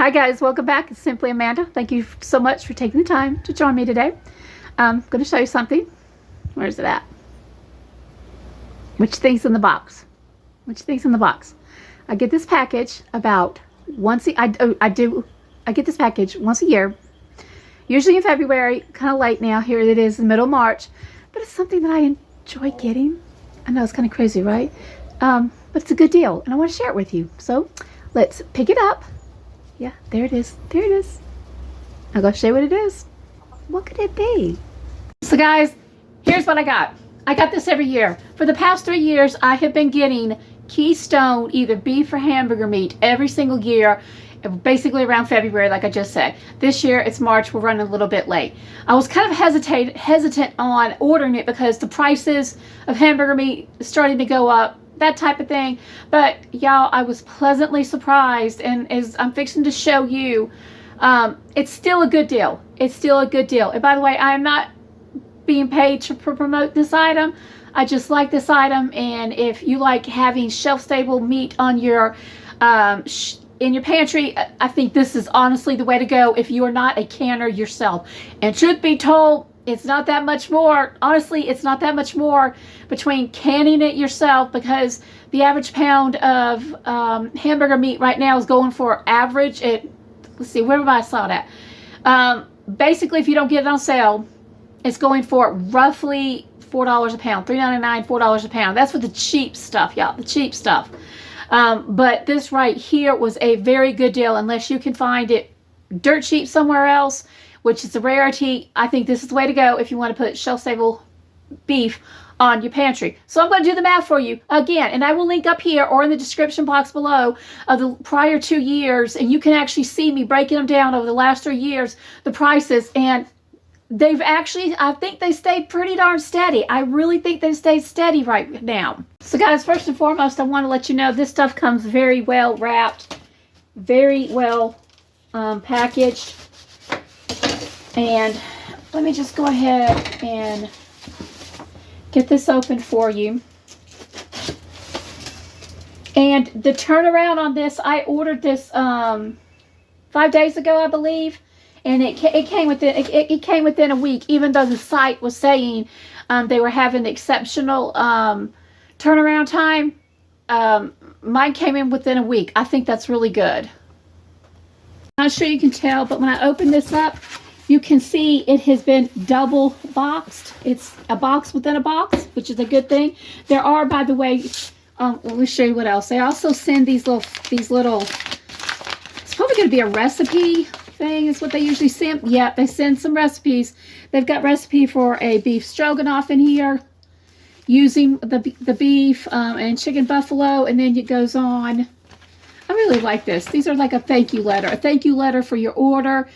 Hi guys, welcome back. It's Simply Amanda. Thank you so much for taking the time to join me today. I'm going to show you something. Where's it at? Which thing's in the box? Which thing's in the box? I get this package about once I get this package once a year. Usually in February, kind of late now. Here it is in the middle of March, but it's something that I enjoy getting. I know it's kind of crazy, right? But it's a good deal, and I want to share it with you. So let's pick it up. Yeah, there it is. There it is. I'm going to show you what it is. What could it be? So guys, here's what I got. I got this every year. For the past 3 years, I have been getting Keystone, either beef or hamburger meat, every single year, basically around February, like I just said. This year, it's March. We're running a little bit late. I was kind of hesitant on ordering it because the prices of hamburger meat starting to go up, that type of thing. But y'all, I was pleasantly surprised, and as I'm fixing to show you, it's still a good deal. It's still a good deal. And by the way, I'm not being paid to promote this item. I just like this item, and if you like having shelf-stable meat on your in your pantry, I think this is honestly the way to go if you are not a canner yourself. And truth be told, it's not that much more. Honestly, it's not that much more between canning it yourself, because the average pound of hamburger meat right now is going for average at, let's see, where I saw that. Basically, if you don't get it on sale, it's going for roughly $4 a pound, $3.99, $4 a pound. That's for the cheap stuff, y'all, the cheap stuff. But this right here was a very good deal, unless you can find it dirt cheap somewhere else, which is a rarity. I think this is the way to go if you want to put shelf-stable beef on your pantry. So I'm going to do the math for you again, and I will link up here or in the description box below of the prior 2 years, and you can actually see me breaking them down over the last 3 years, the prices, and they've actually, I think they stayed pretty darn steady. I really think they stayed steady right now. So guys, first and foremost, I want to let you know this stuff comes very well wrapped, very well packaged. And let me just go ahead and get this open for you. And the turnaround on this, I ordered this 5 days ago, I believe. And it came within a week, even though the site was saying they were having exceptional turnaround time. Mine came in within a week. I think that's really good. I'm not sure you can tell, but when I open this up, you can see it has been double boxed. It's a box within a box, which is a good thing. There are, by the way, let me show you what else. They also send these little, it's probably going to be a recipe thing is what they usually send. Yeah, they send some recipes. They've got recipe for a beef stroganoff in here, using the beef and chicken buffalo, and then it goes on. I really like this. These are like a thank you letter for your order,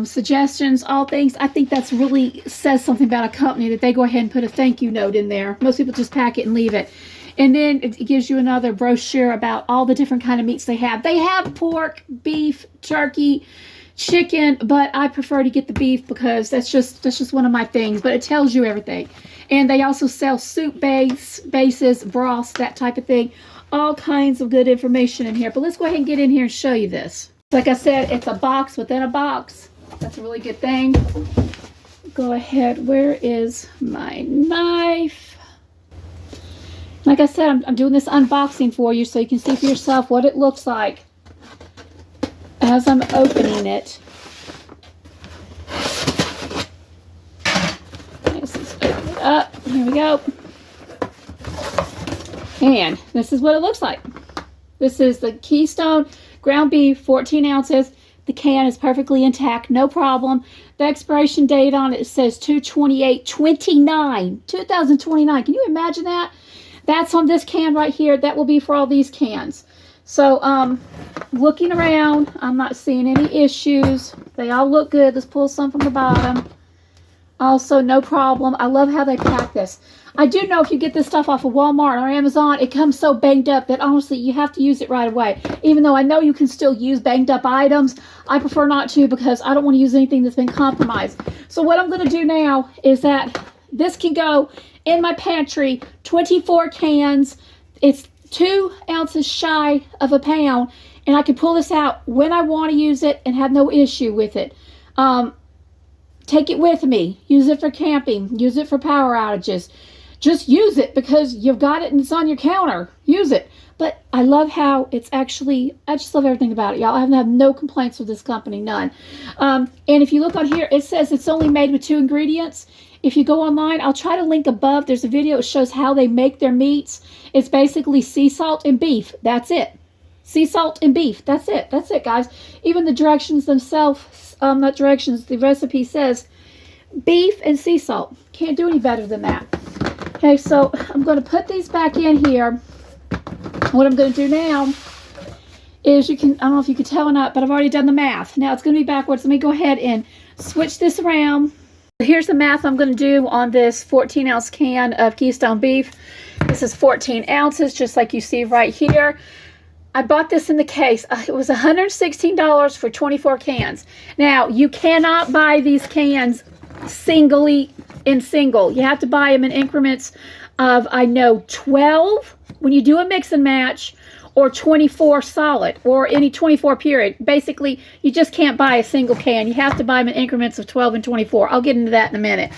suggestions, all things. I think that's really says something about a company that they go ahead and put a thank you note in there. Most people just pack it and leave it. And then it gives you another brochure about all the different kind of meats they have. They have pork, beef, turkey, chicken, but I prefer to get the beef because that's just one of my things. But it tells you everything. And they also sell soup bases, broths, that type of thing. All kinds of good information in here. But let's go ahead and get in here and show you this. Like I said, it's a box within a box. That's a really good thing. Go ahead. Where is my knife? Like I said, I'm doing this unboxing for you so you can see for yourself what it looks like as I'm opening it. Let's just open it up. Here we go. And this is what it looks like. This is the Keystone ground beef, 14 ounces. The can is perfectly intact, no problem. The expiration date on it says 2/28/29, 2029. Can you imagine that? That's on this can right here. That will be for all these cans. So, looking around, I'm not seeing any issues. They all look good. Let's pull some from the bottom. Also, no problem. I love how they pack this. I do know if you get this stuff off of Walmart or Amazon, it comes so banged up that honestly, you have to use it right away. Even though I know you can still use banged up items, I prefer not to because I don't want to use anything that's been compromised. So what I'm going to do now is that this can go in my pantry, 24 cans. It's 2 ounces shy of a pound, and I can pull this out when I want to use it and have no issue with it. Take it with me. Use it for camping. Use it for power outages. Just use it because you've got it and it's on your counter. Use it. But I love how it's actually, I just love everything about it, y'all. I have had no complaints with this company, none. And if you look on here, it says it's only made with 2 ingredients. If you go online, I'll try to link above. There's a video that shows how they make their meats. It's basically sea salt and beef. That's it. Sea salt and beef. That's it. That's it, guys. Even the directions themselves, not directions, the recipe says beef and sea salt. Can't do any better than that. Okay, so I'm going to put these back in here. What I'm going to do now is I don't know if you can tell or not, but I've already done the math. Now it's going to be backwards. Let me go ahead and switch this around. Here's the math I'm going to do on this 14-ounce can of Keystone beef. This is 14 ounces, just like you see right here. I bought this in the case. It was $116 for 24 cans. Now, you cannot buy these cans singly in single. You have to buy them in increments of, I know, 12 when you do a mix and match, or 24 solid, or any 24 period. Basically, you just can't buy a single can. You have to buy them in increments of 12 and 24. I'll get into that in a minute.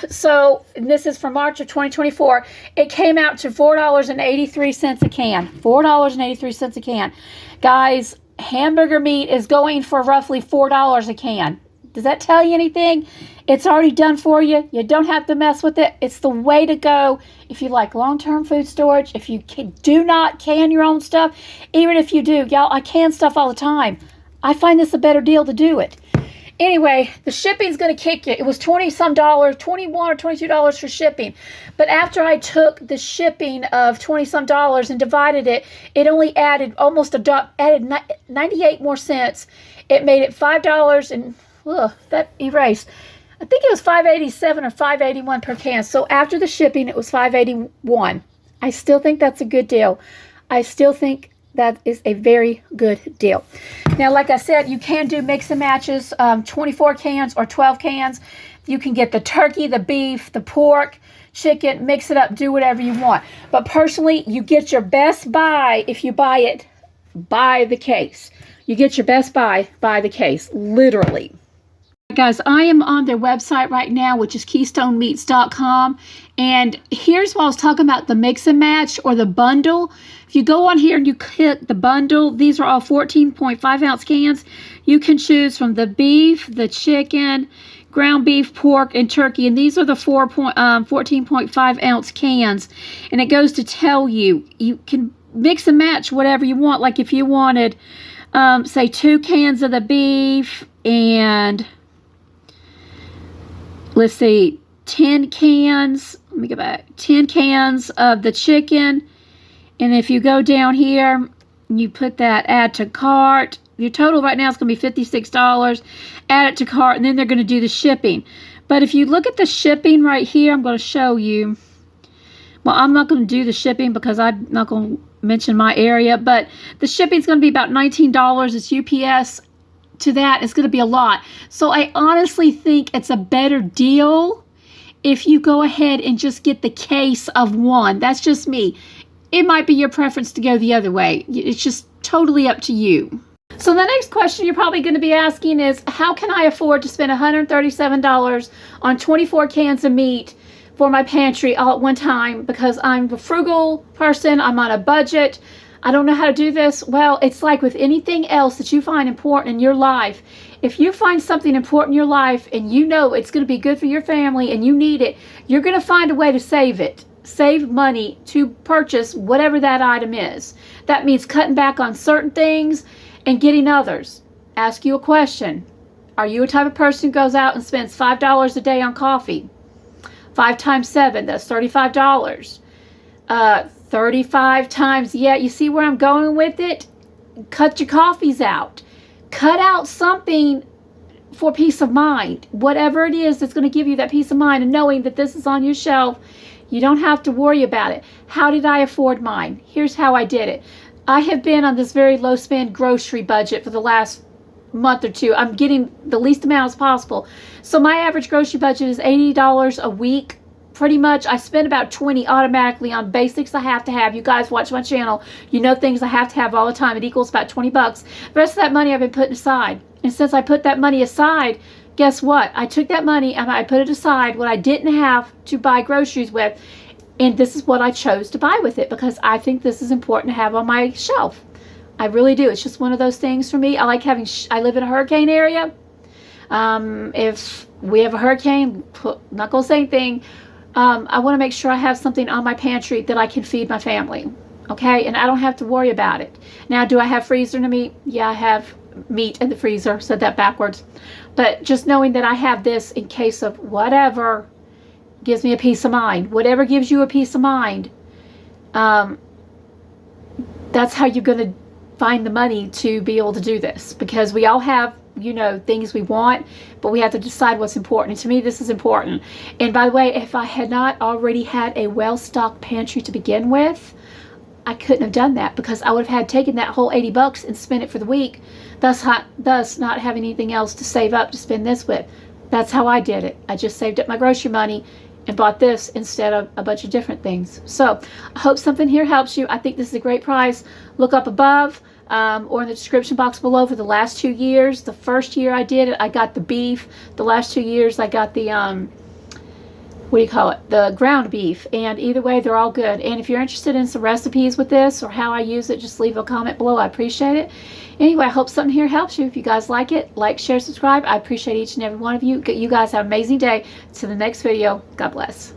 So this is for March of 2024. It came out to $4.83 a can. $4.83 a can. Guys, hamburger meat is going for roughly $4 a can. Does that tell you anything? It's already done for you. You don't have to mess with it. It's the way to go if you like long-term food storage. If you do not can your own stuff, even if you do, y'all, I can stuff all the time. I find this a better deal to do it. Anyway, the shipping's going to kick you. It was $20-some, $21 or $22 for shipping. But after I took the shipping of $20-some and divided it, it only added almost added 98 more cents. It made it $5 and that erased. I think it was $5.87 or $5.81 per can. So after the shipping, it was $5.81. I still think that's a good deal. I still think that is a very good deal. Now, like I said, you can do mix and matches, 24 cans or 12 cans. You can get the turkey, the beef, the pork, chicken, mix it up, do whatever you want. But personally, you get your best buy if you buy it by the case. You get your best buy by the case, literally. Guys, I am on their website right now, which is KeystoneMeats.com. And here's what I was talking about, the mix and match or the bundle. If you go on here and you click the bundle, these are all 14.5 ounce cans. You can choose from the beef, the chicken, ground beef, pork, and turkey. And these are the 14.5 ounce cans. And it goes to tell you, you can mix and match whatever you want. Like if you wanted, say 2 cans of the beef and let's see, 10 cans, let me go back, 10 cans of the chicken. And if you go down here, you put that add to cart, your total right now is going to be $56. Add it to cart, and then they're going to do the shipping. But if you look at the shipping right here, I'm going to show you. Well, I'm not going to do the shipping because I'm not going to mention my area, but the shipping is going to be about $19. It's UPS. To that, it's going to be a lot. So I honestly think it's a better deal if you go ahead and just get the case of one. That's just me. It might be your preference to go the other way. It's just totally up to you. So the next question you're probably going to be asking is, how can I afford to spend $137 on 24 cans of meat for my pantry all at one time? Because I'm a frugal person. I'm on a budget. I don't know how to do this. Well, it's like with anything else that you find important in your life. If you find something important in your life and you know it's going to be good for your family and you need it, you're going to find a way to save it. Save money to purchase whatever that item is. That means cutting back on certain things and getting others. Ask you a question. Are you a type of person who goes out and spends $5 a day on coffee? 5 times 7, that's $35. 35 times, yeah, you see where I'm going with it? Cut your coffees out. Cut out something for peace of mind. Whatever it is that's going to give you that peace of mind and knowing that this is on your shelf, you don't have to worry about it. How did I afford mine? Here's how I did it. I have been on this very low spend grocery budget for the last month or two. I'm getting the least amount as possible. So my average grocery budget is $80 a week pretty much, I spend about 20 automatically on basics I have to have. You guys watch my channel, you know things I have to have all the time. It equals about 20 bucks. The rest of that money I've been putting aside. And since I put that money aside, guess what? I took that money and I put it aside, what I didn't have to buy groceries with. And this is what I chose to buy with it, because I think this is important to have on my shelf. I really do. It's just one of those things for me. I like having, I live in a hurricane area. If we have a hurricane, not going to say anything, I want to make sure I have something on my pantry that I can feed my family. Okay? And I don't have to worry about it. Now, do I have freezer to meat? Yeah, I have meat in the freezer. Said that backwards. But just knowing that I have this in case of whatever gives me a peace of mind. Whatever gives you a peace of mind, that's how you're going to find the money to be able to do this. Because we all have, you know, things we want, but we have to decide what's important. And to me, this is important. And by the way, if I had not already had a well-stocked pantry to begin with, I couldn't have done that, because I would have had taken that whole 80 bucks and spent it for the week, thus not having anything else to save up to spend this with. That's how I did it. I just saved up my grocery money and bought this instead of a bunch of different things. So I hope something here helps you. I think this is a great price. Look up above or in the description box below for the last 2 years. The first year I did it, I got the beef. The last 2 years I got the what do you call it, the ground beef. And either way, they're all good. And if you're interested in some recipes with this or how I use it, just leave a comment below. I appreciate it. Anyway, I hope something here helps you. If you guys like it, like, share, subscribe. I appreciate each and every one of you. You guys have an amazing day. To the next video. God bless.